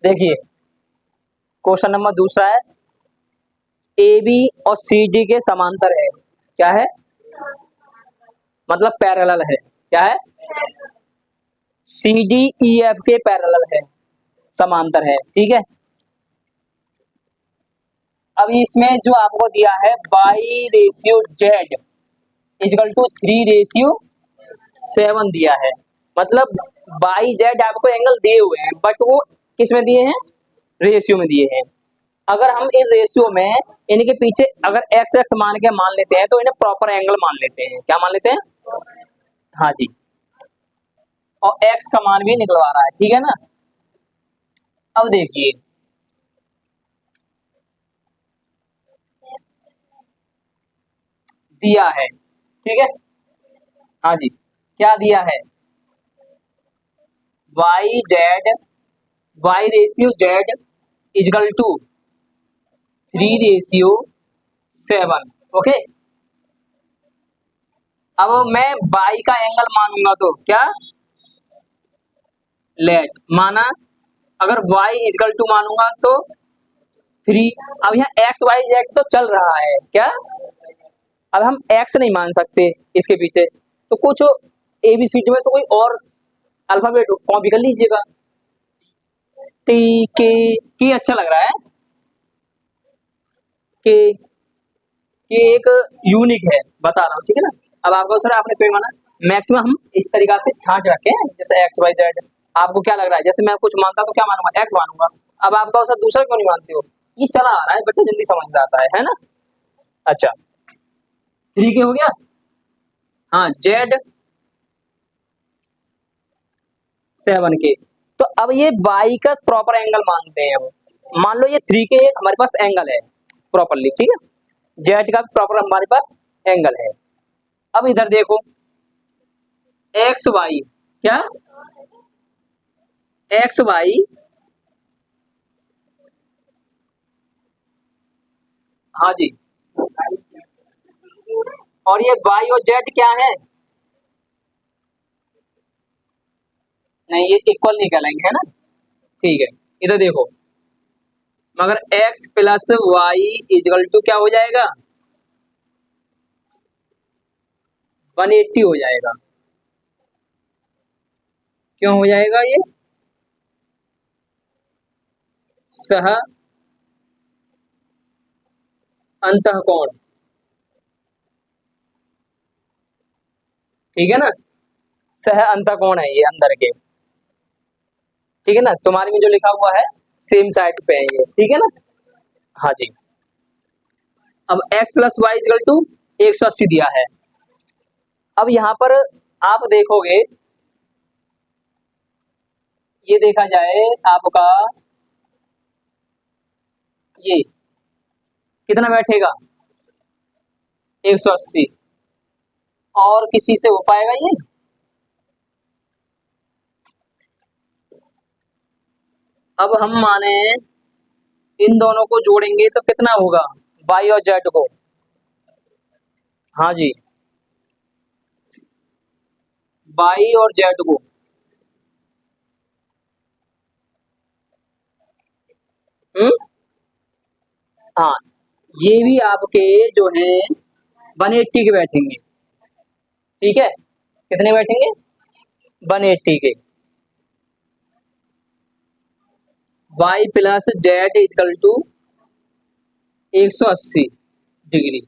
देखिए question number दूसरा है, ए बी और सी डी के समांतर है। क्या है? मतलब पैरेलल है। क्या है? सी डी ई एफ के पैरेलल है, समांतर है। ठीक है। अब इसमें जो आपको दिया है Y ratio Z equal to 3:7 दिया है। मतलब बाई जेड आपको एंगल दिए हुए हैं, बट वो किस में दिए हैं? रेशियो में दिए हैं। अगर हम इन रेशियो में इनके पीछे अगर एक्स एक्स मान लेते हैं तो इन्हें प्रॉपर एंगल मान लेते हैं। क्या मान लेते हैं? हाँ जी। और एक्स का मान भी निकलवा रहा है। ठीक है ना। अब देखिए दिया है। ठीक है। हाँ जी। क्या दिया है? Y Z, Y ratio Z equal to 3:7। Okay. अब मैं बाई का एंगल मानूंगा तो क्या? लेट माना। अगर y इजकल टू मानूंगा तो 3। अब यहाँ एक्स वाई जेड तो चल रहा है। क्या? अब हम एक्स नहीं मान सकते इसके पीछे, तो कुछ एबीसीडी में से कोई और अल्फाबेट कॉपी कर लीजिएगा। टी के अच्छा लग रहा है। के एक यूनिक है, बता रहा हूँ। ठीक है ना। अब आपको सर आपने कोई माना, मैक्सिमम हम इस तरीका से छांट रखे हैं, जैसे एक्स वाई जेड। आपको क्या लग रहा है? जैसे मैं कुछ मानता तो क्या मानूंगा? एक्स मानूंगा। अब आपका सर दूसरा क्यों नहीं मानते हो? ये चला आ रहा है, बच्चा जल्दी समझ जाता है ना। अच्छा, 3 के हो गया। हाँ, जेड 7 के। तो अब ये बाई का प्रॉपर एंगल मानते हैं हम। मान लो ये 3 के एक हमारे पास एंगल है प्रॉपरली। ठीक है। जेड का प्रॉपर हमारे पास एंगल है। अब इधर देखो, एक्स वाई। क्या? X Y. हाँ जी। और ये वाई और जेड क्या है? नहीं, ये इक्वल नहीं कहलाएंगे, है ना। ठीक है। इधर देखो, मगर x plus Y equal to क्या हो जाएगा? 180 हो जाएगा। क्यों हो जाएगा ये? सह अंतःकोण। ठीक है ना। सह अंतःकोण है ये अंदर के। ठीक है ना। तुम्हारे में जो लिखा हुआ है सेम साइड पे है ये। ठीक है ना। हाँ जी। अब x plus Y equal to 180 दिया है। अब यहाँ पर आप देखोगे, ये देखा जाए आपका ये कितना बैठेगा? 180। और किसी से हो पाएगा ये? अब हम माने इन दोनों को जोड़ेंगे तो कितना होगा? वाई और जेड को। हाँ जी, वाई और जेड को। हम्म। हाँ, ये भी आपके जो है 180 के बैठेंगे। ठीक है। कितने बैठेंगे? 180 के। Y plus Z equal to 180 degree.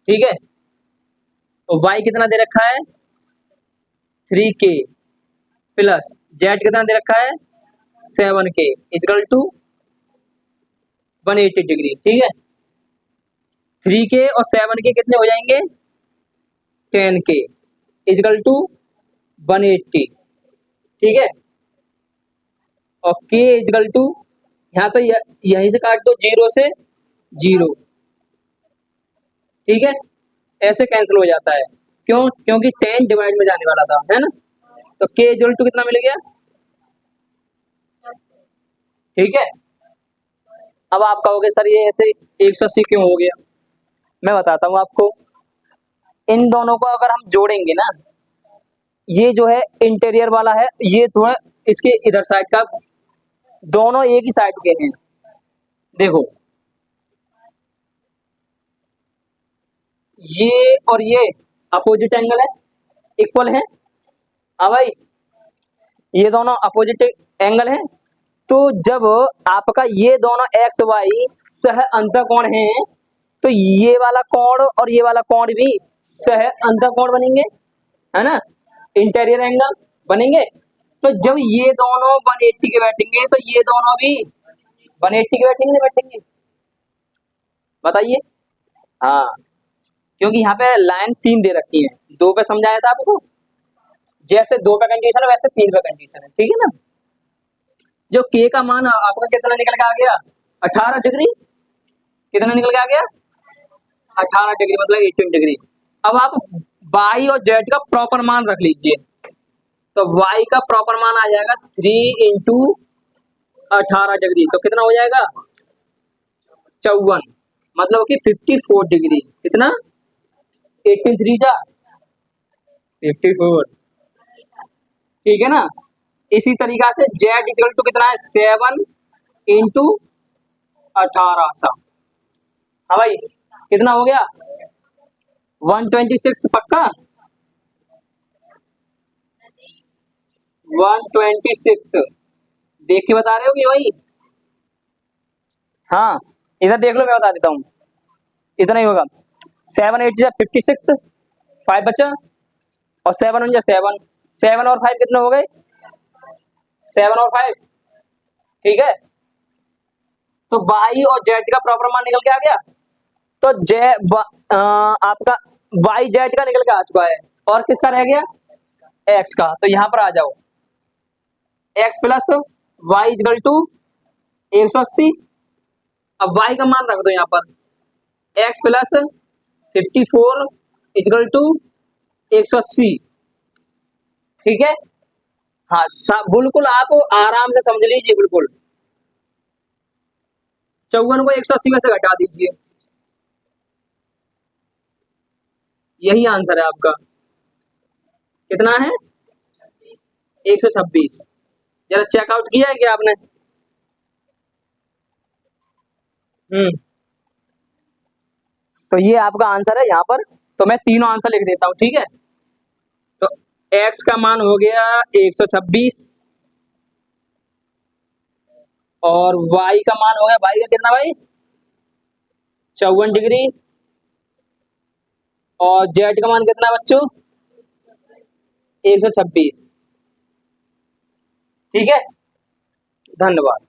ठीक है। तो वाई कितना दे रखा है? 3 के प्लस जेड कितना दे रखा है? 7 के इजकल टू 180 डिग्री। ठीक है। 3 के और 7 के कितने हो जाएंगे? 10 के इजकल टू 180। ठीक है। और के इजकल टू, यहाँ तो यहीं से काट दो, 0 से 0। ठीक है। ऐसे कैंसिल हो जाता है। क्यों? क्योंकि 10 डिवाइड में जाने वाला था, है ना। तो के इजकल टू कितना मिल गया? ठीक है। अब आप कहोगे सर ये ऐसे 180 क्यों हो गया? मैं बताता हूँ आपको। इन दोनों को अगर हम जोड़ेंगे ना, ये जो है इंटीरियर वाला है, ये थोड़ा इसके इधर साइड का दोनों एक ही साइड के हैं। देखो ये और ये अपोजिट एंगल है, इक्वल है। हाँ भाई, ये दोनों अपोजिट एंगल है। तो जब आपका ये दोनों एक्स वाई सह अंतःकोण हैं, तो ये वाला कोण और ये वाला कोण भी सह अंतःकोण बनेंगे, है ना, इंटीरियर एंगल बनेंगे। तो जब ये दोनों 180 के बैठेंगे तो ये दोनों भी 180 के बैठेंगे, नहीं बैठेंगे, बताइए। हाँ, क्योंकि यहाँ पे लाइन 3 दे रखी है, 2 पे समझाया था आपको, जैसे 2 पे कंडीशन है वैसे 3 पे कंडीशन है, ठीक है ना। जो के का मान आपका कितना निकल के आ गया, 18 डिग्री। कितना निकल के आ गया, 18 डिग्री, मतलब 18 डिग्री। अब आप वाई और जेड का प्रॉपर मान रख लीजिए। तो वाई का प्रॉपर मान आ जाएगा 3 इंटू 18 डिग्री, तो कितना हो जाएगा, 54, मतलब कि 54 डिग्री। कितना, 83 जा 54, ठीक है ना। इसी तरीका से जेड इक्वल टू कितना है, 7 इंटू 18 सा। हाँ भाई, कितना हो गया, 126 पक्का, 126 देख के बता रहे हो कि भाई। हाँ, इधर देख लो, मैं बता देता हूँ, इतना ही होगा। 7 8 जा 56, 5 बचा, और 7 1 जा 7, 7 और 5 कितने हो गए, 7 और 5, ठीक है। तो वाई और जेड का प्रॉपर मान निकल के आ गया। तो आपका वाई जेड का निकल के आ चुका है, और किसका रह गया, एक्स का। तो यहाँ पर आ जाओ, X plus Y equal to 180। अब वाई का मान रख दो यहाँ पर, एक्स प्लस 54 इक्वल टू 180, ठीक है। हाँ, बिल्कुल आप आराम से समझ लीजिए, बिल्कुल 54 को 180 में से घटा दीजिए, यही आंसर है आपका। कितना है, 126। जरा चेकआउट किया है क्या आपने। तो ये आपका आंसर है यहाँ पर। तो मैं तीनों आंसर लिख देता हूँ, ठीक है। तो x का मान हो गया 126, और y का मान हो गया, y का कितना भाई, 54 डिग्री, और z का मान कितना बच्चों, 126, ठीक है। धन्यवाद।